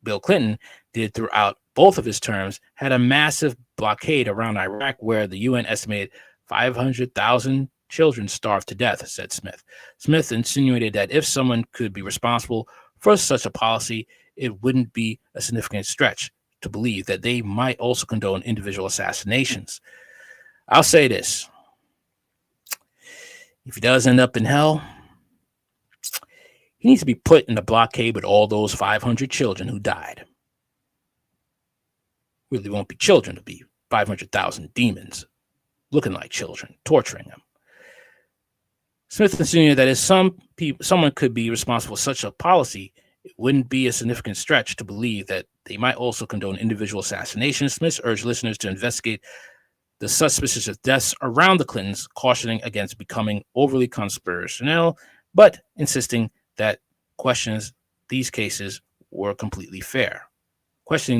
Bill Clinton did throughout both of his terms, had a massive blockade around Iraq where the UN estimated 500,000 children starved to death, said Smith. Smith insinuated that if someone could be responsible for such a policy, it wouldn't be a significant stretch to believe that they might also condone individual assassinations. I'll say this. If he does end up in hell, he needs to be put in the blockade with all those 500 children who died. Really won't be children, it'll be 500,000 demons looking like children, torturing them. Smith insinuated that if someone could be responsible for such a policy, it wouldn't be a significant stretch to believe that they might also condone individual assassinations. Smith urged listeners to investigate the suspicious deaths around the Clintons, cautioning against becoming overly conspiratorial, but insisting that questioning these cases were completely fair. Let's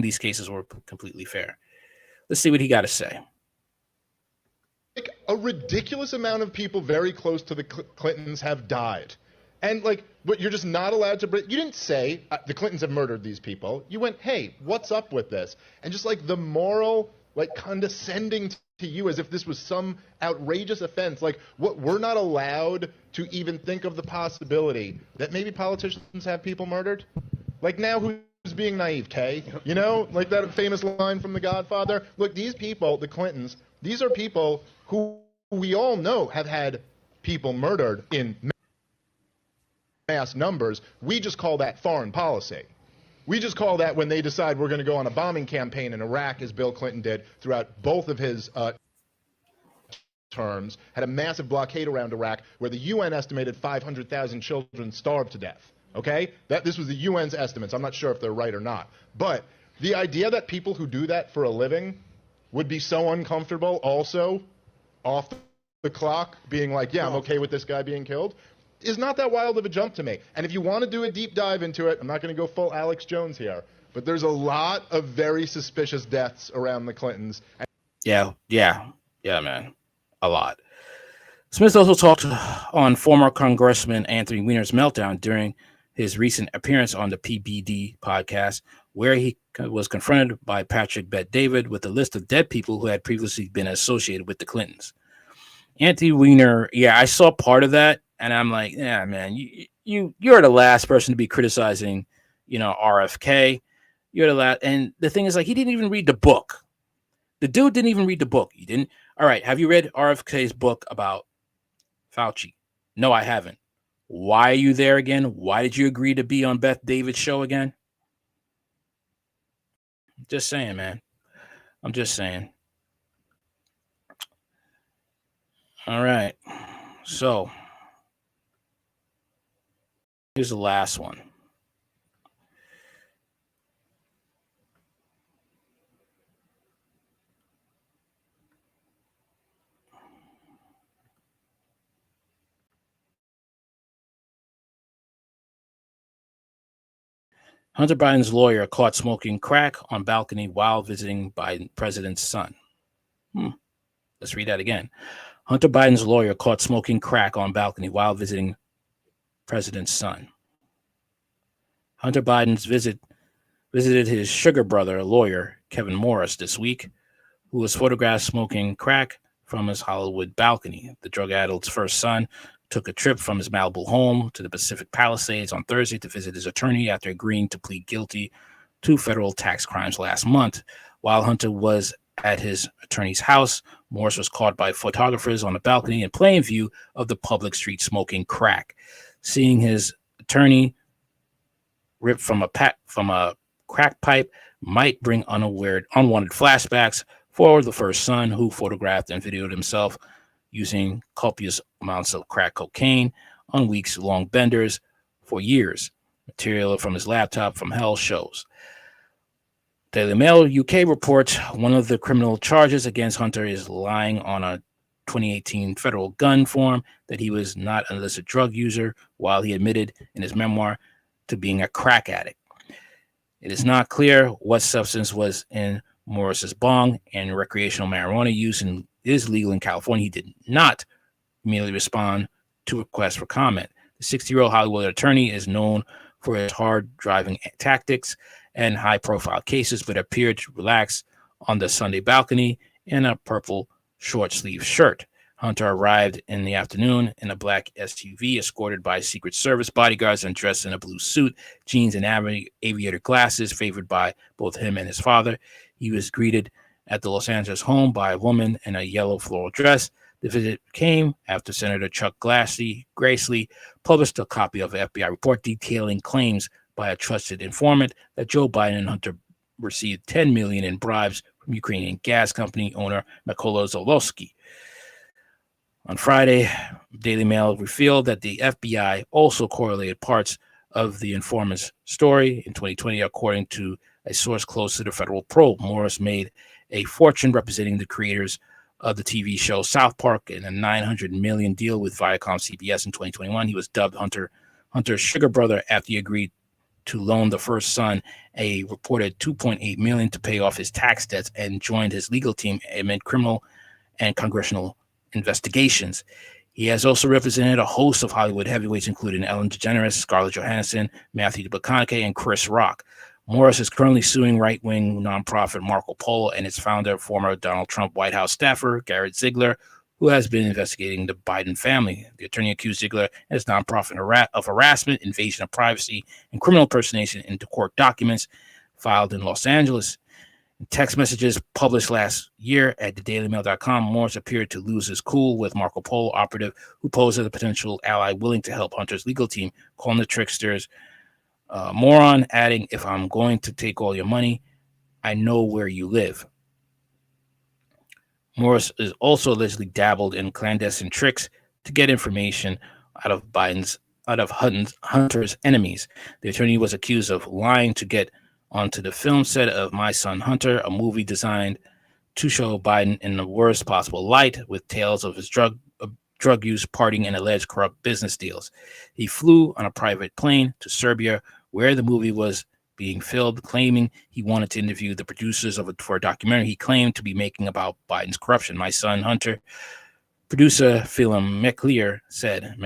see what he got to say. Like, a ridiculous amount of people very close to the Clintons have died. And, like, but you're just not allowed to you didn't say the Clintons have murdered these people. You went, hey, what's up with this? And just, like, the moral, like, condescending to you as if this was some outrageous offense. Like, what, we're not allowed to even think of the possibility that maybe politicians have people murdered? Like, now who's being naive, Kay? You know, like that famous line from The Godfather? Look, these people, the Clintons, these are people who we all know have had people murdered in mass numbers. We just call that foreign policy. We just call that when they decide we're going to go on a bombing campaign in Iraq, as Bill Clinton did throughout both of his terms, had a massive blockade around Iraq where the UN estimated 500,000 children starved to death. Okay? This was the UN's estimates. I'm not sure if they're right or not. But the idea that people who do that for a living would be so uncomfortable also off the clock being like, yeah, I'm okay with this guy being killed. is not that wild of a jump to me. And if you want to do a deep dive into it, I'm not going to go full Alex Jones here, but there's a lot of very suspicious deaths around the Clintons. Yeah, man. A lot. Smith also talked on former Congressman Anthony Weiner's meltdown during his recent appearance on the PBD podcast, where he was confronted by Patrick Bet-David with a list of dead people who had previously been associated with the Clintons. Anthony Weiner, I saw part of that, and I'm like, yeah, man, you're the last person to be criticizing, RFK. You're the last, and the thing is, like, he didn't even read the book. The dude didn't even read the book. He didn't. All right, have you read RFK's book about Fauci? No, I haven't. Why are you there again? Why did you agree to be on Beth David's show again? Just saying, man. I'm just saying. All right. So here's the last one. Hunter Biden's lawyer caught smoking crack on balcony while visiting Biden president's son. Let's read that again. Hunter Biden's lawyer caught smoking crack on balcony while visiting president's son. Hunter Biden's visited his sugar brother, lawyer Kevin Morris, this week, who was photographed smoking crack from his Hollywood balcony. The drug-addled's first son took a trip from his Malibu home to the Pacific Palisades on Thursday to visit his attorney after agreeing to plead guilty to federal tax crimes last month. While Hunter was at his attorney's house, Morris was caught by photographers on the balcony in plain view of the public street smoking crack. Seeing his attorney rip from a crack pipe might bring unwanted flashbacks for the first son, who photographed and videoed himself using copious amounts of crack cocaine on weeks-long benders for years. Material from his laptop from hell shows. Daily Mail UK reports one of the criminal charges against Hunter is lying on a 2018 federal gun form that he was not an illicit drug user, while he admitted in his memoir to being a crack addict. It is not clear what substance was in Morris's bong, and recreational marijuana use is legal in California. He did not immediately respond to requests for comment. The 60-year-old Hollywood attorney is known for his hard driving tactics and high-profile cases, but appeared to relax on the Sunday balcony in a purple short-sleeve shirt. Hunter arrived in the afternoon in a black SUV, escorted by Secret Service bodyguards and dressed in a blue suit, jeans, and aviator glasses, favored by both him and his father. He was greeted at the Los Angeles home by a woman in a yellow floral dress. The visit came after Senator Chuck Grassley published a copy of an FBI report detailing claims by a trusted informant that Joe Biden and Hunter received $10 million in bribes from Ukrainian gas company owner Mykola Zolowski. On Friday, Daily Mail revealed that the FBI also correlated parts of the informant's story in 2020, according to a source close to the federal probe. Morris made a fortune representing the creators of the TV show South Park in a $900 million deal with Viacom CBS in 2021. He was dubbed Hunter's sugar brother after he agreed to loan the first son a reported $2.8 million to pay off his tax debts and joined his legal team amid criminal and congressional investigations. He has also represented a host of Hollywood heavyweights, including Ellen DeGeneres, Scarlett Johansson, Matthew McConaughey, and Chris Rock. Morris is currently suing right-wing nonprofit Marco Polo and its founder, former Donald Trump White House staffer Garrett Ziegler, who has been investigating the Biden family. The attorney accused Ziegler and his nonprofit of harassment, invasion of privacy, and criminal impersonation into court documents filed in Los Angeles. In text messages published last year at thedailymail.com, Morris appeared to lose his cool with Marco Polo operative who posed as a potential ally willing to help Hunter's legal team, calling the tricksters moron, adding, "If I'm going to take all your money, I know where you live." Morris is also allegedly dabbled in clandestine tricks to get information out of Hunter's enemies. The attorney was accused of lying to get onto the film set of My Son Hunter, a movie designed to show Biden in the worst possible light, with tales of his drug drug use, partying, and alleged corrupt business deals. He flew on a private plane to Serbia, where the movie was being filmed, claiming he wanted to interview the producers for a documentary he claimed to be making about Biden's corruption. My son, Hunter, producer Philip McClure, said.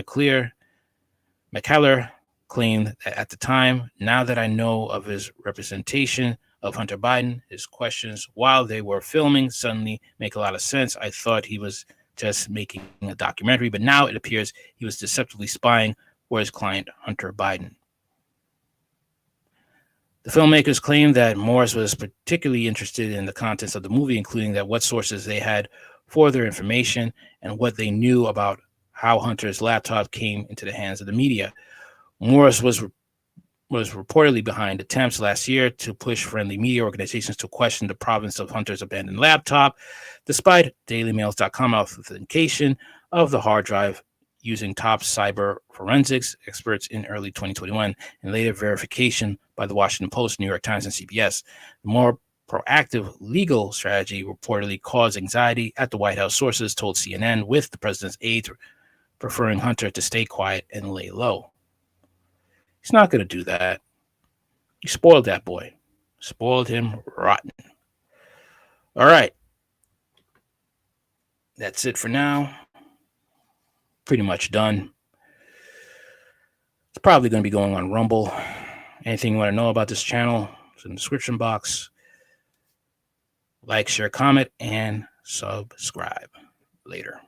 McCallum claimed that at the time, now that I know of his representation of Hunter Biden, his questions while they were filming suddenly make a lot of sense. I thought he was just making a documentary, but now it appears he was deceptively spying for his client, Hunter Biden. The filmmakers claimed that Morris was particularly interested in the contents of the movie, including that what sources they had for their information and what they knew about how Hunter's laptop came into the hands of the media. Morris was reportedly behind attempts last year to push friendly media organizations to question the provenance of Hunter's abandoned laptop, despite DailyMails.com authentication of the hard drive using top cyber forensics experts in early 2021 and later verification by the Washington Post, New York Times, and CBS. The more proactive legal strategy reportedly caused anxiety at the White House, sources told CNN, with the president's aides preferring Hunter to stay quiet and lay low. He's not going to do that. You spoiled that boy. Spoiled him rotten. All right. That's it for now. Pretty much done. It's probably going to be going on Rumble. Anything you want to know about this channel, it's in the description box. Like, share, comment, and subscribe. Later.